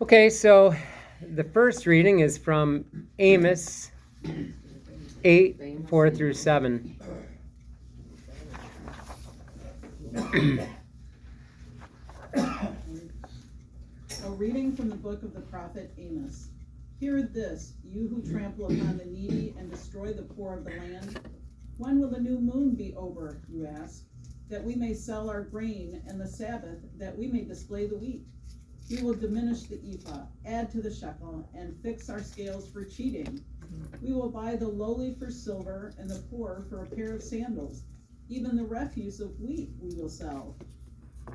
Okay, so the first reading is from Amos 8, 4 through 7. A reading from the book of the prophet Amos. Hear this, you who trample upon the needy and destroy the poor of the land. When will the new moon be over, you ask, that we may sell our grain, and the Sabbath, that we may display the wheat? We will diminish the ephah, add to the shekel, and fix our scales for cheating. We will buy the lowly for silver, and the poor for a pair of sandals. Even the refuse of wheat we will sell.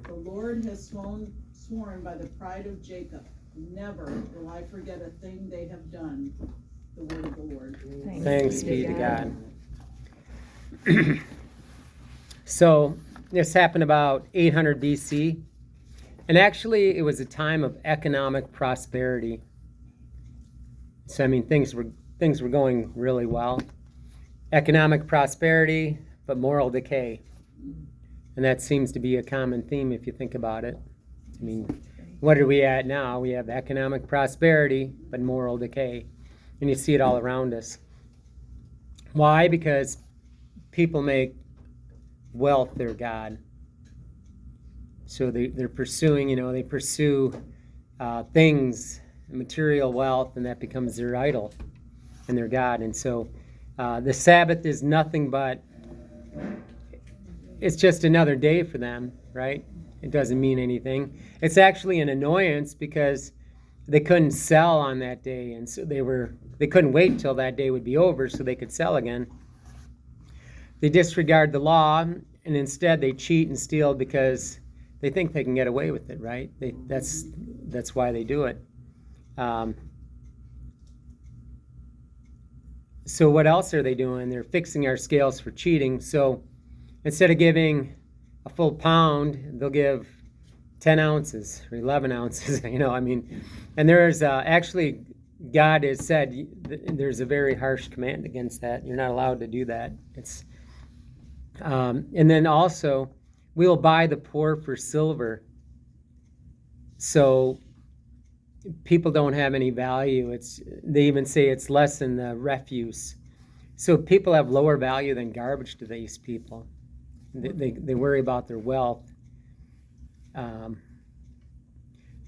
The Lord has sworn by the pride of Jacob, never will I forget a thing they have done. The word of the Lord. Thanks be to God. So this happened about 800 BC, and actually it was a time of economic prosperity. So I mean things were going really well. Economic prosperity, but moral decay. And that seems to be a common theme if you think about it. I mean, what are we at now? We have economic prosperity, but moral decay. And you see it all around us. Why? Because people make wealth their God. So they're pursuing, they pursue things, material wealth, and that becomes their idol and their God. And so the Sabbath is nothing but, it's just another day for them, right? It doesn't mean anything. It's actually an annoyance because they couldn't sell on that day, and so they couldn't wait till that day would be over so they could sell again. They disregard the law, and instead they cheat and steal because they think they can get away with it, right? That's why they do it. So what else are they doing? They're fixing our scales for cheating. So instead of giving a full pound, they'll give 10 ounces or 11 ounces, and there's actually, God has said there's a very harsh command against that. You're not allowed to do that. It's and then also, we will buy the poor for silver. So people don't have any value. They even say it's less than the refuse. So people have lower value than garbage to these people. They worry about their wealth.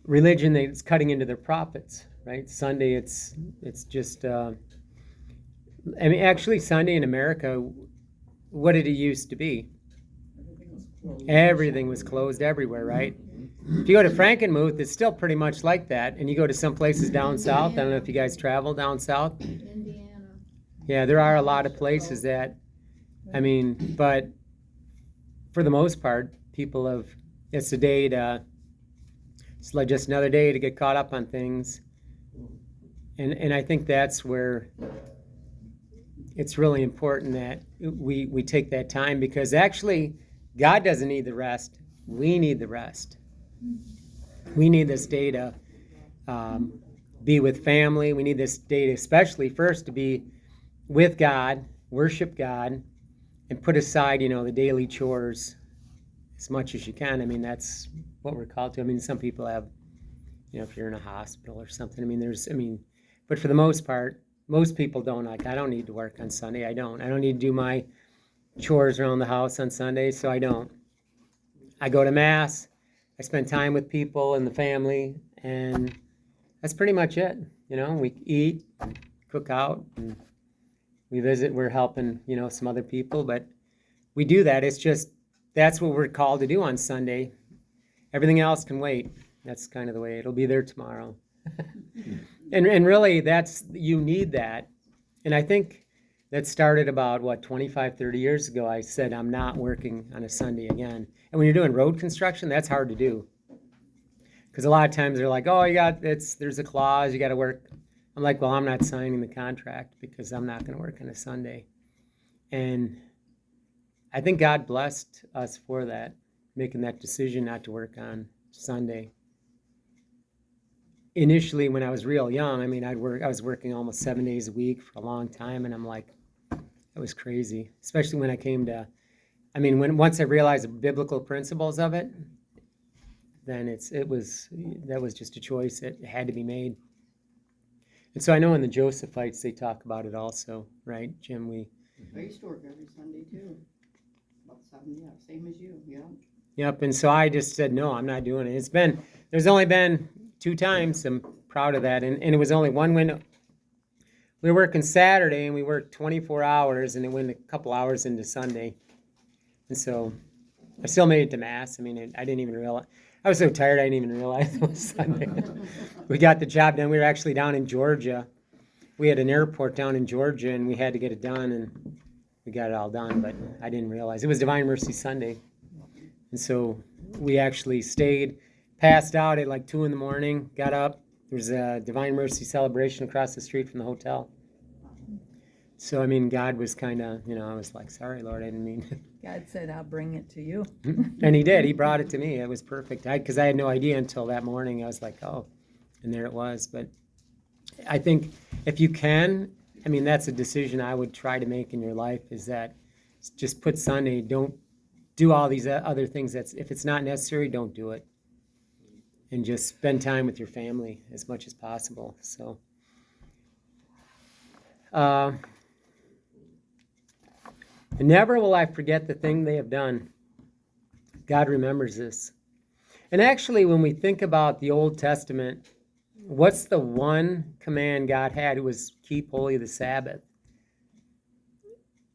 Religion, it's cutting into their profits, right? Sunday, it's just. Actually, Sunday in America, what did it used to be? Everything was closed everywhere, right? If you go to Frankenmuth, it's still pretty much like that. And you go to some places down south. I don't know if you guys travel down south. Indiana. Yeah, there are a lot of places that, but for the most part, people it's a day it's like just another day to get caught up on things. And I think that's where it's really important that we take that time, because actually God doesn't need the rest. We need the rest. We need this day to be with family. We need this day to, especially first, to be with God, worship God, and put aside, the daily chores as much as you can. That's what we're called to. Some people have, if you're in a hospital or something, but for the most part, most people don't. I don't need to work on Sunday. I don't need to do my chores around the house on Sunday, so I don't. I go to Mass. I spend time with people and the family, and that's pretty much it. We eat, cook out, and we visit. We're helping, some other people, but we do that. It's just, that's what we're called to do on Sunday. Everything else can wait. That's kind of the way it'll be there tomorrow. And really, you need that. And I think that started about, 25, 30 years ago. I said, I'm not working on a Sunday again. And when you're doing road construction, that's hard to do. Because a lot of times they're like, oh, there's a clause, you got to work. I'm like, well, I'm not signing the contract because I'm not going to work on a Sunday. And I think God blessed us for that, making that decision not to work on Sunday. Initially, when I was real young, I was working almost 7 days a week for a long time, and I'm like, that was crazy. Especially when I came to, once I realized the biblical principles of it, then that was just a choice that had to be made. And so I know in the Josephites they talk about it also, right, Jim? I used to work every Sunday too. About 7, yeah, same as you, yeah. Yep, and so I just said, no, I'm not doing it. There's only been 2 times. I'm proud of that. And it was only one window. We were working Saturday and we worked 24 hours and it went a couple hours into Sunday. And so I still made it to Mass. I mean, I didn't even realize. I was so tired I didn't even realize it was Sunday. We got the job done. We were actually down in Georgia. We had an airport down in Georgia and we had to get it done and we got it all done, but I didn't realize. It was Divine Mercy Sunday. And so we actually stayed, passed out at like 2 a.m, got up. There was a Divine Mercy celebration across the street from the hotel. So, I mean, God was kind of, I was like, sorry, Lord, I didn't mean. God said, I'll bring it to you. And he did. He brought it to me. It was perfect. Because I had no idea until that morning. I was like, oh, and there it was. But I think if you can, I mean, that's a decision I would try to make in your life, is that just put Sunday, don't do all these other things. If it's not necessary, don't do it. And just spend time with your family as much as possible. So, never will I forget the thing they have done. God remembers this. And actually, when we think about the Old Testament, what's the one command God had? It was keep holy the Sabbath.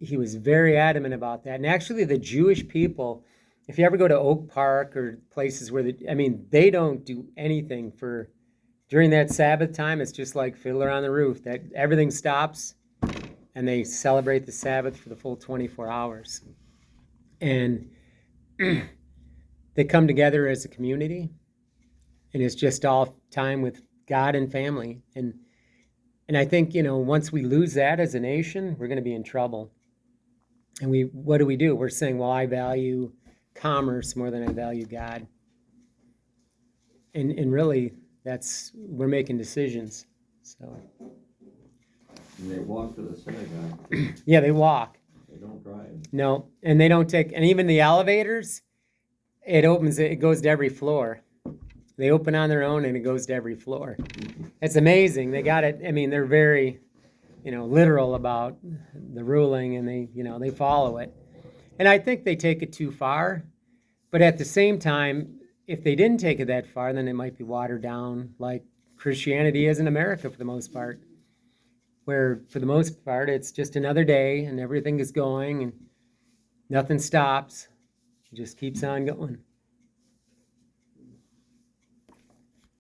He was very adamant about that. And actually, the Jewish people, if you ever go to Oak Park or places where, they don't do anything during that Sabbath time. It's just like Fiddler on the Roof. That everything stops and they celebrate the Sabbath for the full 24 hours. And they come together as a community, and it's just all time with God and family. And I think, once we lose that as a nation, we're going to be in trouble. And what do? We're saying, well, I value commerce more than I value God. And really, we're making decisions. So. And they walk to the synagogue. Yeah, they walk. They don't drive. No, and they don't and even the elevators, it goes to every floor. They open on their own and it goes to every floor. It's amazing. They got it. They're very, literal about the ruling, and they follow it. And I think they take it too far. But at the same time, if they didn't take it that far, then it might be watered down like Christianity is in America for the most part, where for the most part it's just another day and everything is going and nothing stops. It just keeps on going.